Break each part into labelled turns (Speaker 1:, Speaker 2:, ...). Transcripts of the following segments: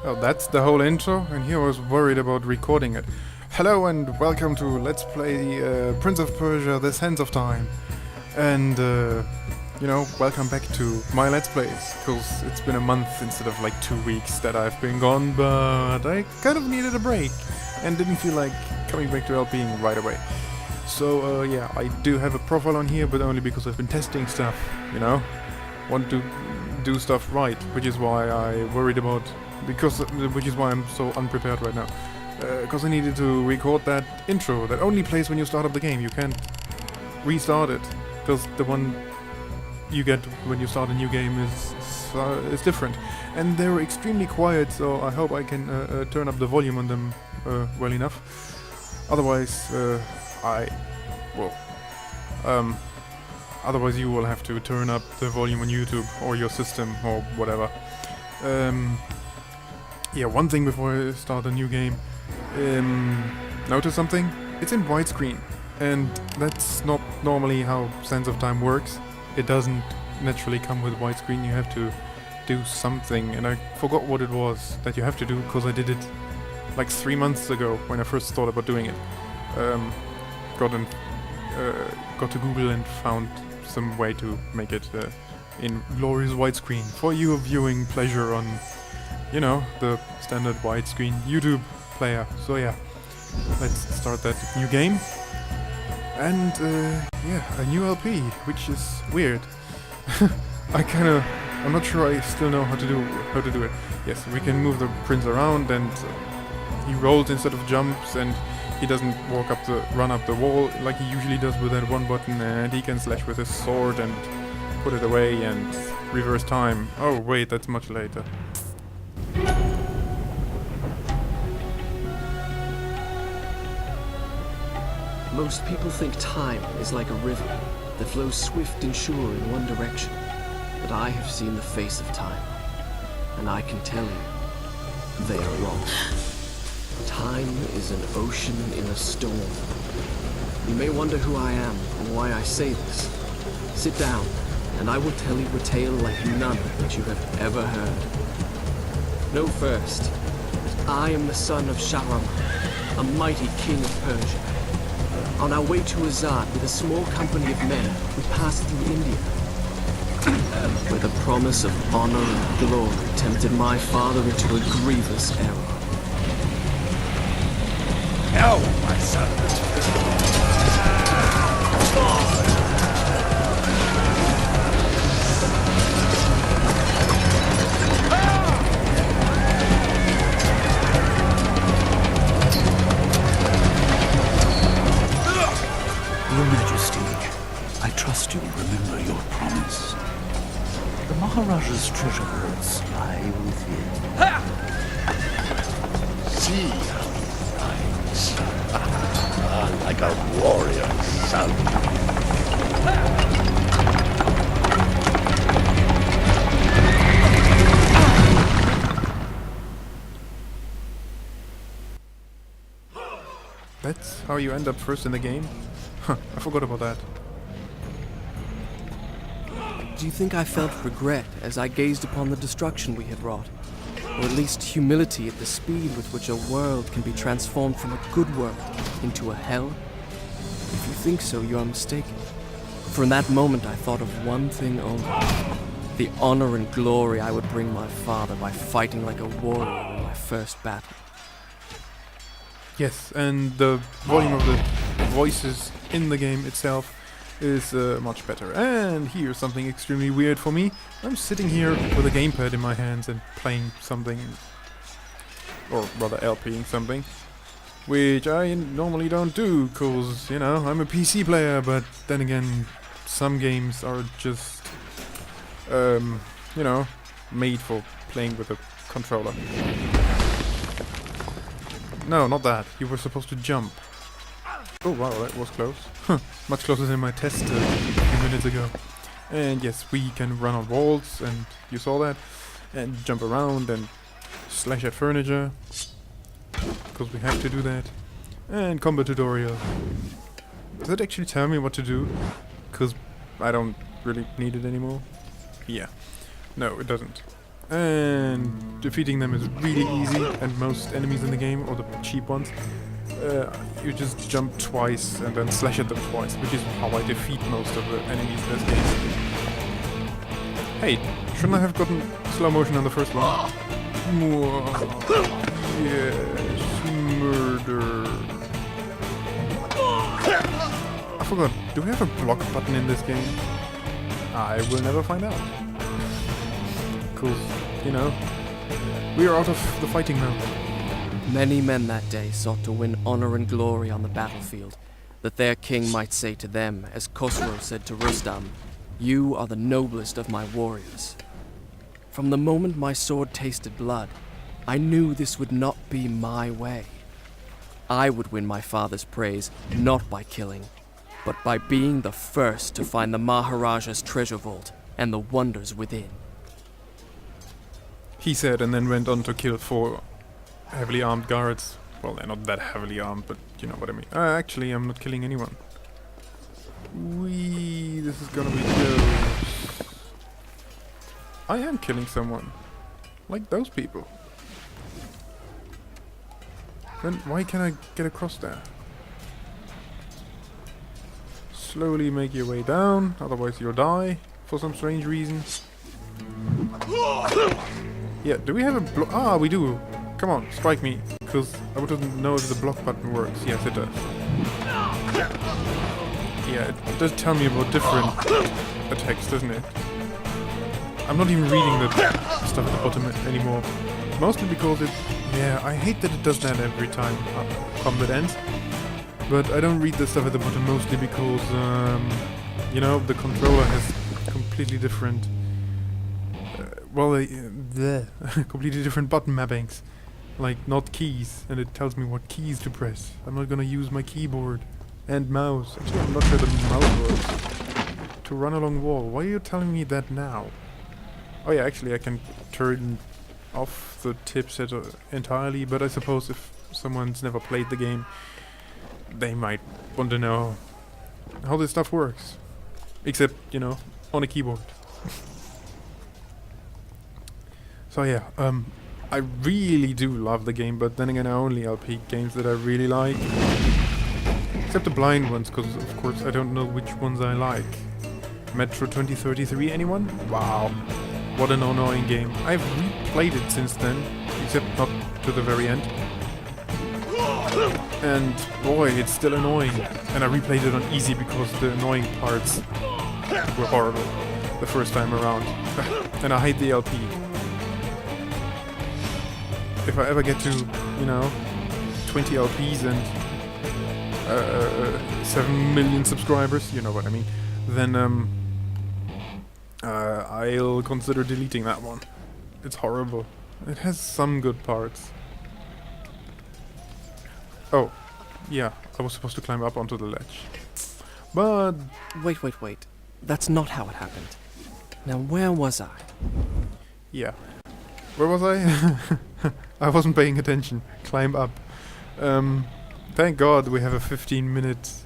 Speaker 1: Oh, that's the whole intro, and here I was worried about recording it. Hello and welcome to Let's Play Prince of Persia: The Sands of Time. And, welcome back to my Let's Plays, because it's been a month instead of like 2 weeks that I've been gone, but I kind of needed a break, and didn't feel like coming back to LPing right away. So, yeah, I do have a profile on here, but only because I've been testing stuff, want to do stuff right, which is why I worried about, which is why I'm so unprepared right now. Because I needed to record that intro that only plays when you start up the game. You can't restart it, because the one you get when you start a new game is different. And they're extremely quiet, so I hope I can turn up the volume on them well enough. Otherwise, otherwise you will have to turn up the volume on YouTube or your system or whatever. Yeah, one thing before I start a new game. Notice something? It's in widescreen, and that's not normally how Sands of Time works. It doesn't naturally come with widescreen. You have to do something, and I forgot what it was that you have to do, because I did it like 3 months ago when I first thought about doing it. Got to Google and found some way to make it in glorious widescreen for your viewing pleasure on, the standard widescreen YouTube player. So yeah, let's start that new game. And yeah, a new LP, which is weird. I'm not sure I still know how to do it. Yes, we can move the prince around, and he rolls instead of jumps, and he doesn't run up the wall like he usually does with that one button, and he can slash with his sword and put it away and reverse time. Oh wait, that's much later.
Speaker 2: Most people think time is like a river that flows swift and sure in one direction. But I have seen the face of time, and I can tell you, they are wrong. Time is an ocean in a storm. You may wonder who I am and why I say this. Sit down, and I will tell you a tale like none that you have ever heard. Know first that I am the son of Shahram, a mighty king of Persia. On our way to Azad with a small company of men, we passed through India, where the promise of honor and glory tempted my father into a grievous error.
Speaker 3: No, my son.
Speaker 4: Your Majesty, I trust you remember your promise. The Maharaja's treasure hoards lie within.
Speaker 3: See how he rides. Like a warrior son.
Speaker 1: That's how you end up first in the game? Huh, I forgot about that.
Speaker 2: Do you think I felt regret as I gazed upon the destruction we had wrought? Or at least humility at the speed with which a world can be transformed from a good world into a hell? If you think so, you are mistaken. For in that moment I thought of one thing only. The honor and glory I would bring my father by fighting like a warrior in my first battle.
Speaker 1: Yes, and the volume of the voices in the game itself is much better. And here's something extremely weird for me. I'm sitting here with a gamepad in my hands and playing something, or rather LPing something, which I normally don't do, because, I'm a PC player, but then again, some games are just, made for playing with a controller. No, not that. You were supposed to jump. Oh wow, that was close. Much closer than my test a few minutes ago. And yes, we can run on walls, and you saw that. And jump around and slash at furniture, because we have to do that. And combat tutorial. Does it actually tell me what to do? Because I don't really need it anymore. Yeah. No, it doesn't. And defeating them is really easy, and most enemies in the game, or the cheap ones, you just jump twice and then slash at them twice, which is how I defeat most of the enemies in this game. Hey, shouldn't I have gotten slow motion on the first one? Yes, murder. I forgot, do we have a block button in this game? I will never find out. Because, you know, we are out of the fighting mode.
Speaker 2: Many men that day sought to win honor and glory on the battlefield, that their king might say to them, as Khosrow said to Rustam, "You are the noblest of my warriors." From the moment my sword tasted blood, I knew this would not be my way. I would win my father's praise not by killing, but by being the first to find the Maharaja's treasure vault and the wonders within.
Speaker 1: He said, and then went on to kill 4 heavily armed guards. Well, they're not that heavily armed, but you know what I mean. Actually, I'm not killing anyone. This is gonna be close. I am killing someone. Like those people. Then why can't I get across there? Slowly make your way down, otherwise you'll die for some strange reason. Yeah, do we have a block? Ah, we do. Come on, strike me, because I wouldn't know if the block button works. Yes, it does. Yeah, it does tell me about different attacks, doesn't it? I'm not even reading the stuff at the bottom anymore. Mostly because it... Yeah, I hate that it does that every time combat ends. But I don't read the stuff at the bottom mostly because, you know, the controller has completely different... completely different button mappings. Like, not keys. And it tells me what keys to press. I'm not gonna use my keyboard. And mouse. Actually, I'm not sure the mouse works. To run along wall. Why are you telling me that now? Oh yeah, actually I can turn off the tip set entirely, but I suppose if someone's never played the game, they might want to know how this stuff works. Except, you know, on a keyboard. So yeah, I really do love the game, but then again I only LP games that I really like. Except the blind ones, because of course I don't know which ones I like. Metro 2033, anyone? Wow. What an annoying game. I've replayed it since then, except not to the very end. And boy, it's still annoying. And I replayed it on easy because the annoying parts were horrible the first time around. And I hate the LP. If I ever get to, you know, 20 LPs and 7 million subscribers, you know what I mean, then I'll consider deleting that one. It's horrible. It has some good parts. Oh, yeah, I was supposed to climb up onto the ledge. But...
Speaker 2: Wait. That's not how it happened. Now, where was I?
Speaker 1: yeah. Where was I? I wasn't paying attention. Climb up. Thank God we have a 15-minute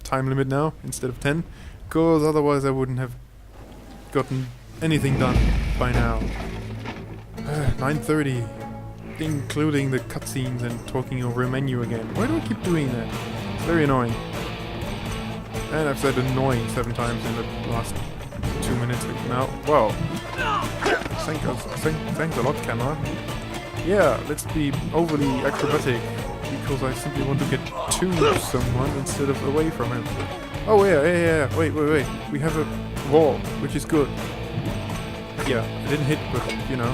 Speaker 1: time limit now instead of 10, because otherwise I wouldn't have gotten anything done by now. 9:30, including the cutscenes and talking over a menu again. Why do I keep doing that? It's very annoying. And I've said annoying 7 times in the last 2 minutes now. Wow. Thanks a lot, camera. Yeah, let's be overly acrobatic, because I simply want to get to someone instead of away from him. Oh yeah. Wait. We have a wall, which is good. Yeah, I didn't hit, but you know.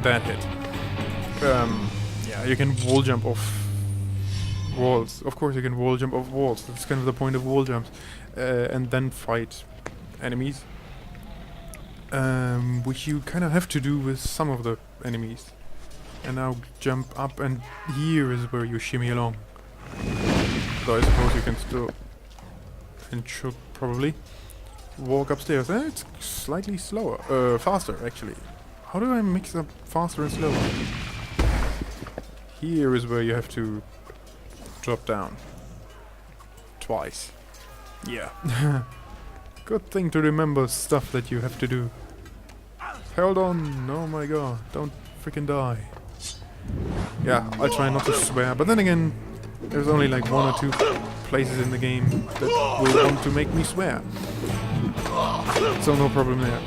Speaker 1: That hit. Yeah, you can wall jump off walls. Of course you can wall jump off walls. That's kind of the point of wall jumps. And then fight enemies. Which you kind of have to do with some of the enemies. And now jump up, and here is where you shimmy along. So I suppose you can still, and should probably, walk upstairs. It's slightly slower, faster actually. How do I mix up faster and slower? Here is where you have to drop down. Twice. Yeah. Good thing to remember stuff that you have to do. Hold on, oh my god, don't freaking die. Yeah, I'll try not to swear, but then again, there's only like 1 or 2 places in the game that will want to make me swear. So no problem there.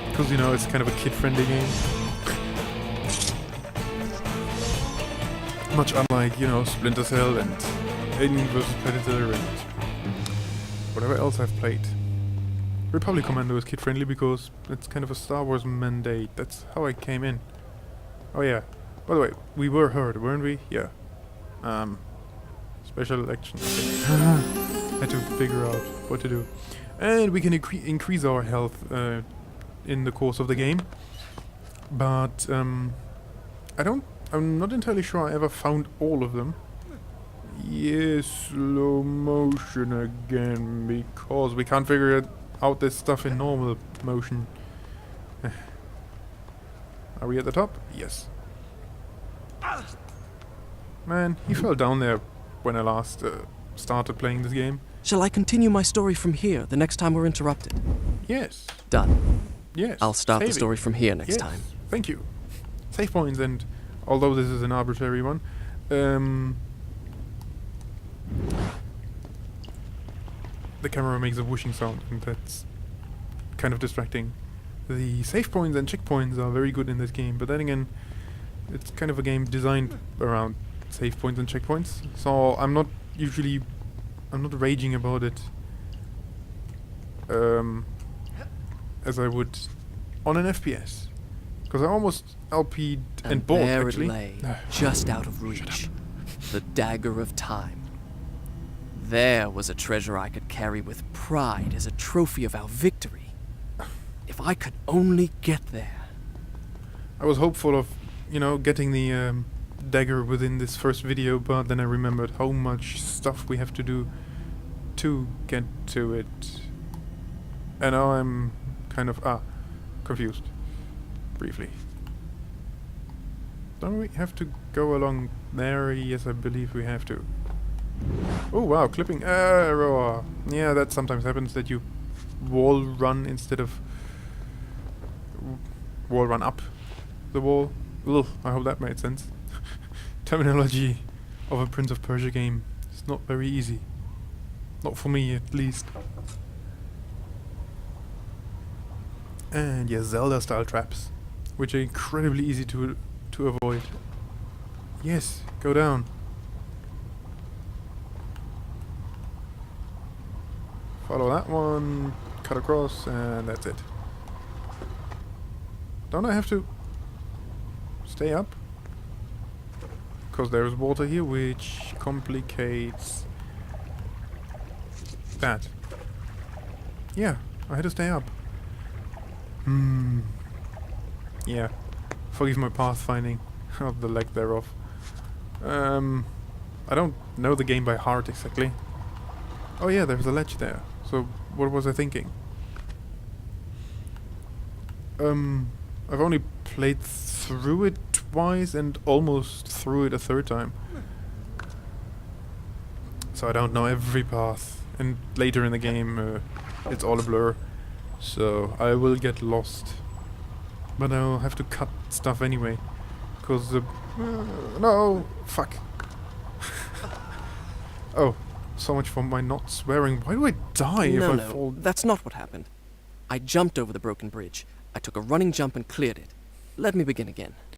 Speaker 1: Because, you know, it's kind of a kid-friendly game. Much unlike, you know, Splinter Cell and Alien vs. Predator and whatever else I've played. Republic Commando is kid-friendly because it's kind of a Star Wars mandate. That's how I came in. Oh yeah. By the way, we were heard, weren't we? Yeah. Special election. Had to figure out what to do. And we can increase our health in the course of the game. But I'm not entirely sure I ever found all of them. Yes, slow motion again, because we can't figure out this stuff in normal motion. Are we at the top? Yes. Man, he fell down there when I last started playing this game.
Speaker 2: Shall I continue my story from here the next time we're interrupted?
Speaker 1: Yes.
Speaker 2: Done.
Speaker 1: Yes.
Speaker 2: I'll start the
Speaker 1: saving.
Speaker 2: story from here next
Speaker 1: Yes.
Speaker 2: time.
Speaker 1: Thank you. Save points, and although this is an arbitrary one, the camera makes a whooshing sound, and that's kind of distracting. The save points and checkpoints are very good in this game, but then again, it's kind of a game designed around save points and checkpoints, so I'm not raging about it as I would on an FPS, because I almost LP'd and bought
Speaker 2: there
Speaker 1: actually.
Speaker 2: it lay, just out of reach. The dagger of time. There was a treasure I could carry with pride as a trophy of our victory. If I could only get there.
Speaker 1: I was hopeful of, you know, getting the dagger within this first video, but then I remembered how much stuff we have to do to get to it. And now I'm kind of confused. Briefly. Don't we have to go along there? Yes, I believe we have to. Oh wow, clipping error. Yeah, that sometimes happens, that you wall run instead of wall run up the wall. Ugh, I hope that made sense. Terminology of a Prince of Persia game is not very easy. Not for me, at least. And yeah, Zelda-style traps, which are incredibly easy to avoid. Yes, go down. Follow that one, cut across, and that's it. Don't I have to stay up? Because there's water here, which complicates that. Yeah, I had to stay up. Yeah. Forgive my pathfinding of the lack thereof. I don't know the game by heart exactly. Oh yeah, there's a ledge there. So what was I thinking? I've only played through it twice and almost through it a third time. So I don't know every path. And later in the game, it's all a blur. So I will get lost. But I'll have to cut stuff anyway. Because no! Fuck. Oh, so much for my not swearing. Why do I die if I fall?
Speaker 2: That's not what happened. I jumped over the broken bridge. I took a running jump and cleared it. Let me begin again.